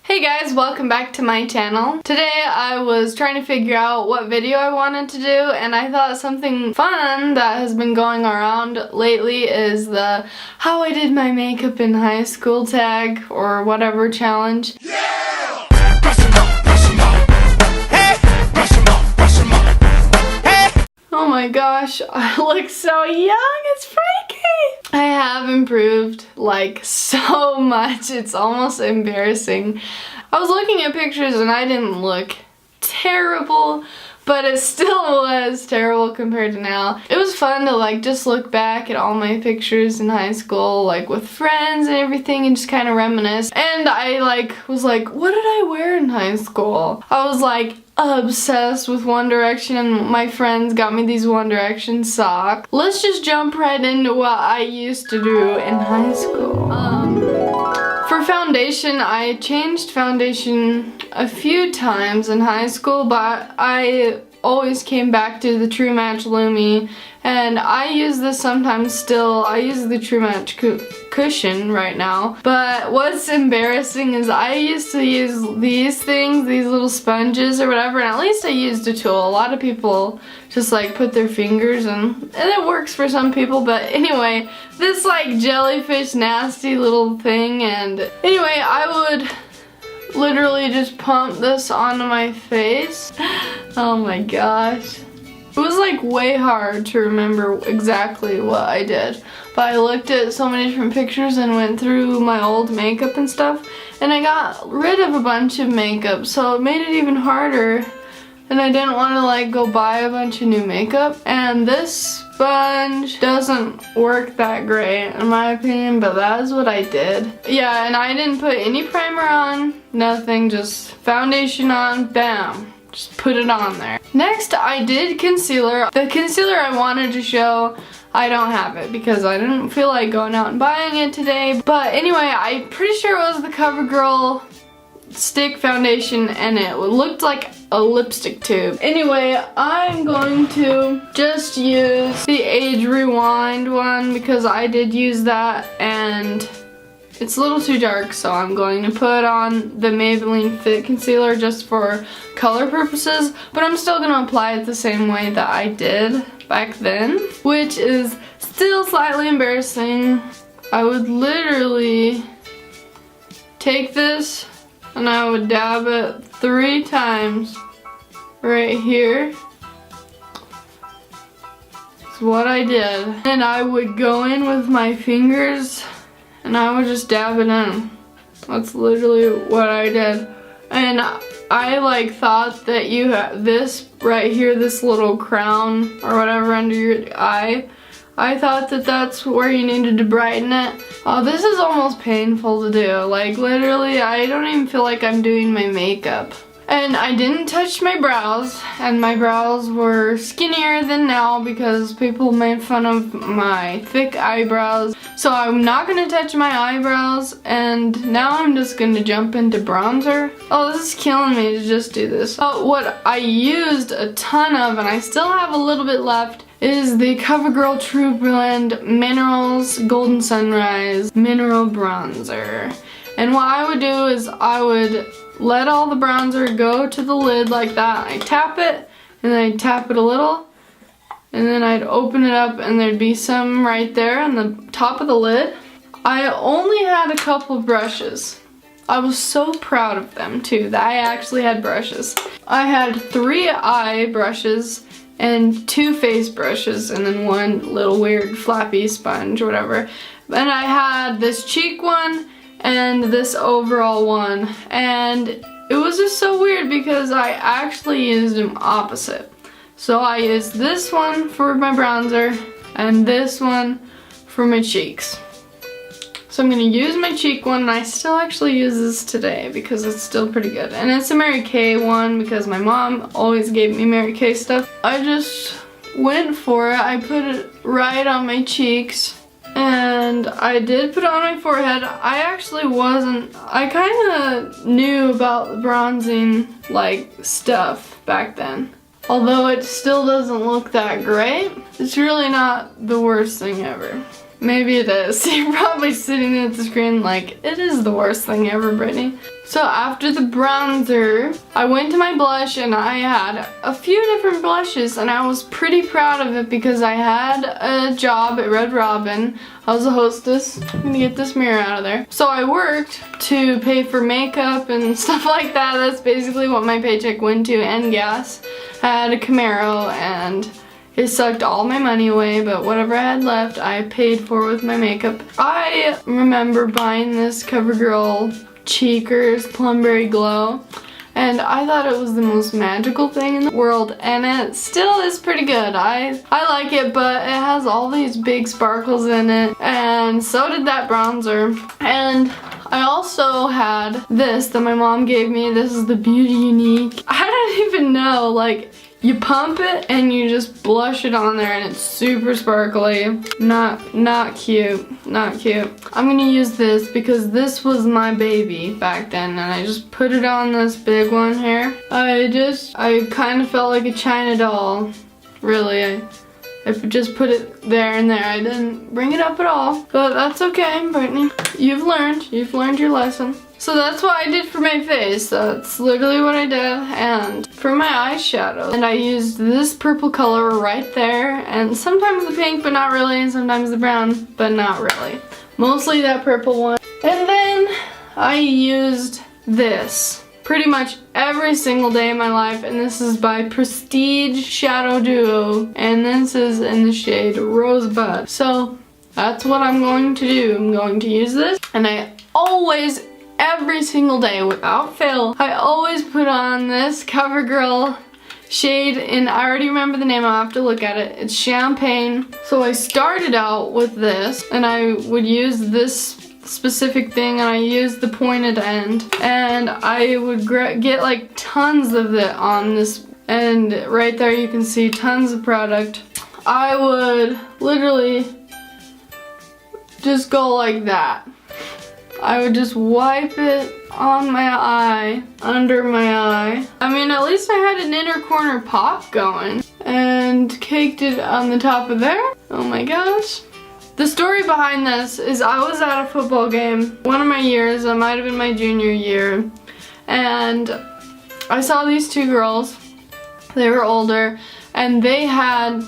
Hey guys, welcome back to my channel. Today I was trying to figure out what video I wanted to do, and I thought something fun that has been going around lately is the how I did my makeup in high school tag or whatever challenge. Yeah! Brush 'em up, brush 'em up. Hey! Brush 'em up, brush 'em up. Hey! Oh my gosh, I look so young, it's freaky! I have improved like so much, it's almost embarrassing. I was looking at pictures and I didn't look terrible, but it still was terrible compared to now. It was fun to like just look back at all my pictures in high school, like with friends and everything, and just kind of reminisce. And I was like, what did I wear in high school? I was like obsessed with One Direction, and my friends got me these One Direction socks. Let's just jump right into what I used to do in high school. For foundation, I changed foundation a few times in high school, but I always came back to the True Match Lumi, and I use this sometimes still. I use the True Match cushion right now, but what's embarrassing is I used to use these things, these little sponges or whatever, and at least I used a tool. A lot of people just like put their fingers and it works for some people, but anyway, this like jellyfish nasty little thing, and anyway, I would literally just pump this onto my face. Oh my gosh. It was like way hard to remember exactly what I did, but I looked at so many different pictures and went through my old makeup and stuff, and I got rid of a bunch of makeup, so it made it even harder, and I didn't want to like go buy a bunch of new makeup. And this sponge doesn't work that great in my opinion, but that is what I did. Yeah, and I didn't put any primer on, nothing, just foundation on, bam. Just put it on there. Next, I did concealer. The concealer I wanted to show, I don't have it because I didn't feel like going out and buying it today. But anyway, I'm pretty sure it was the CoverGirl stick foundation, and it looked like a lipstick tube. Anyway, I'm going to just use the Age Rewind one because I did use that and it's a little too dark, so I'm going to put on the Maybelline Fit Concealer just for color purposes, but I'm still going to apply it the same way that I did back then, which is still slightly embarrassing. I would literally take this and I would dab it 3 times right here. That's what I did. And I would go in with my fingers and I would just dab it in. That's literally what I did. And I like thought that you have this right here, this little crown or whatever under your eye. I thought that that's where you needed to brighten it. Oh, this is almost painful to do. Like literally, I don't even feel like I'm doing my makeup. And I didn't touch my brows, and my brows were skinnier than now because people made fun of my thick eyebrows. So I'm not gonna touch my eyebrows, and now I'm just gonna jump into bronzer. Oh, this is killing me to just do this. Oh, what I used a ton of, and I still have a little bit left, is the CoverGirl True Blend Minerals Golden Sunrise Mineral Bronzer. And what I would do is I would let all the bronzer go to the lid like that. I tap it, and then I'd tap it a little, and then I'd open it up and there'd be some right there on the top of the lid. I only had a couple of brushes. I was so proud of them too, that I actually had brushes. I had 3 eye brushes and 2 face brushes, and then 1 little weird flappy sponge or whatever. And I had this cheek one and this overall one, and it was just so weird because I actually used them opposite. So I used this one for my bronzer and this one for my cheeks. So I'm gonna use my cheek one, and I still actually use this today because it's still pretty good. And it's a Mary Kay one because my mom always gave me Mary Kay stuff. I just went for it. I put it right on my cheeks. And I did put it on my forehead. I kind of knew about the bronzing like stuff back then. Although it still doesn't look that great, it's really not the worst thing ever. Maybe it is. You're probably sitting at the screen like, it is the worst thing ever, Brittany. So after the bronzer, I went to my blush and I had a few different blushes and I was pretty proud of it because I had a job at Red Robin. I was a hostess. I'm gonna get this mirror out of there. So I worked to pay for makeup and stuff like that. That's basically what my paycheck went to, and gas. I had a Camaro and it sucked all my money away, but whatever I had left, I paid for with my makeup. I remember buying this CoverGirl Cheekers Plumberry Glow, and I thought it was the most magical thing in the world, and it still is pretty good. I like it, but it has all these big sparkles in it, and so did that bronzer. And I also had this that my mom gave me. This is the Beauty Unique. I don't even know, like, you pump it and you just blush it on there and it's super sparkly. Not cute, not cute. I'm gonna use this because this was my baby back then, and I just put it on this big one here. I kind of felt like a China doll, really. I just put it there and there. I didn't bring it up at all, but that's okay, Brittany. You've learned your lesson. So that's what I did for my face. That's literally what I did. And for my eyeshadow, and I used this purple color right there, and sometimes the pink, but not really, and sometimes the brown, but not really. Mostly that purple one. And then I used this pretty much every single day of my life, and this is by Prestige Shadow Duo, and this is in the shade Rosebud. So that's what I'm going to do. I'm going to use this, and I always, every single day without fail, I always put on this CoverGirl shade, and I already remember the name. I'll have to look at it. It's Champagne. So I started out with this, and I would use this specific thing, and I used the pointed end, and I would get like tons of it on this, and right there you can see tons of product. I would literally just go like that. I would just wipe it on my eye, under my eye. I mean, at least I had an inner corner pop going, and caked it on the top of there. Oh my gosh. The story behind this is I was at a football game one of my years, it might have been my junior year, and I saw these two girls. They were older, and they had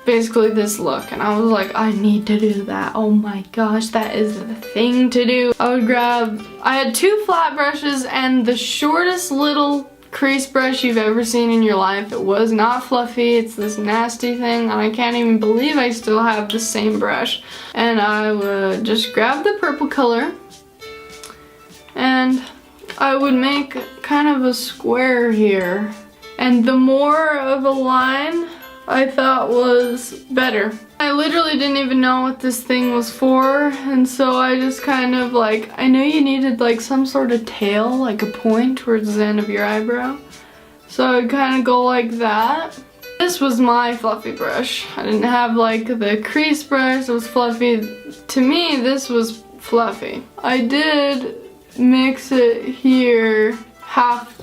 basically this look, and I was like, I need to do that. Oh my gosh, that is the thing to do. I had two flat brushes and the shortest little crease brush you've ever seen in your life. It was not fluffy. It's this nasty thing, and I can't even believe I still have the same brush. And I would just grab the purple color, and I would make kind of a square here. And the more of a line I thought was better. I literally didn't even know what this thing was for, and so I just kind of like, I knew you needed like some sort of tail, like a point towards the end of your eyebrow. So I'd kind of go like that. This was my fluffy brush. I didn't have like the crease brush, it was fluffy. To me, this was fluffy. I did mix it here, half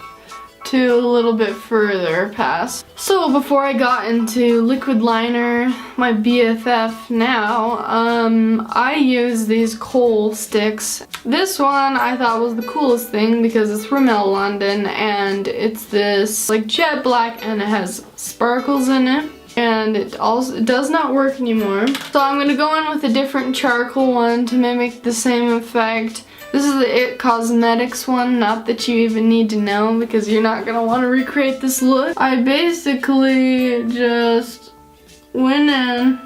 to a little bit further past. So before I got into liquid liner, my BFF now, I use these kohl sticks. This one I thought was the coolest thing because it's Rimmel London, and it's this like jet black, and it has sparkles in it. And it does not work anymore. So I'm gonna go in with a different charcoal one to mimic the same effect. This is the It Cosmetics one, not that you even need to know because you're not gonna want to recreate this look. I basically just went in.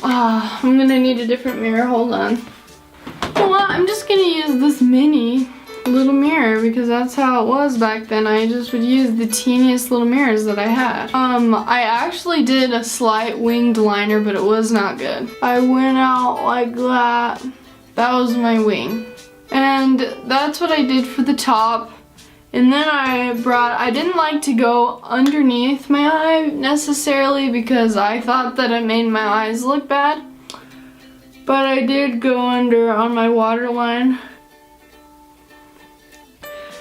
I'm gonna need a different mirror, hold on. You know what, I'm just gonna use this mini little mirror because that's how it was back then. I just would use the teeniest little mirrors that I had. I actually did a slight winged liner, but it was not good. I went out like that. That was my wing. And that's what I did for the top. And then I didn't like to go underneath my eye necessarily because I thought that it made my eyes look bad. But I did go under on my waterline.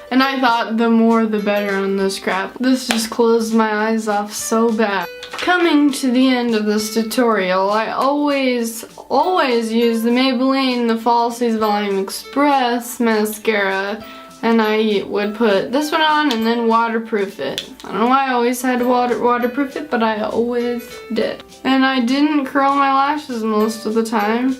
And I thought the more the better on this crap. This just closed my eyes off so bad. Coming to the end of this tutorial, I always always use the Maybelline The Falsies Volume Express mascara, and I would put this one on and then waterproof it. I don't know why I always had to waterproof it, but I always did. And I didn't curl my lashes most of the time.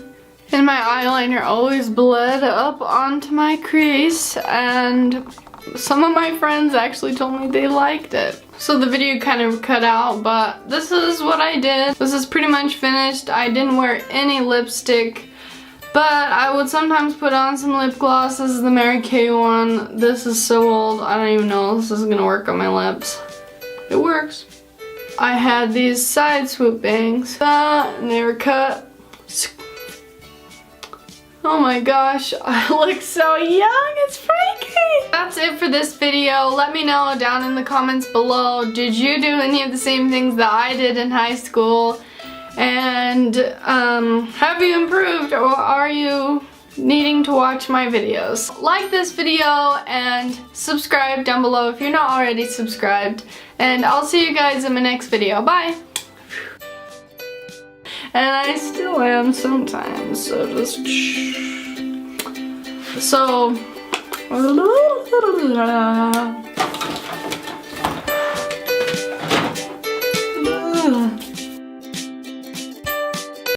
And my eyeliner always bled up onto my crease, and some of my friends actually told me they liked it. So the video kind of cut out, but this is what I did. This is pretty much finished. I didn't wear any lipstick, but I would sometimes put on some lip gloss. This is the Mary Kay one. This is so old, I don't even know if this is gonna work on my lips. It works. I had these side swoop bangs, and they were cut. Oh my gosh, I look so young, it's freaky! That's it for this video. Let me know down in the comments below, did you do any of the same things that I did in high school? And have you improved, or are you needing to watch my videos? Like this video and subscribe down below if you're not already subscribed. And I'll see you guys in my next video. Bye! And I still am sometimes, so just so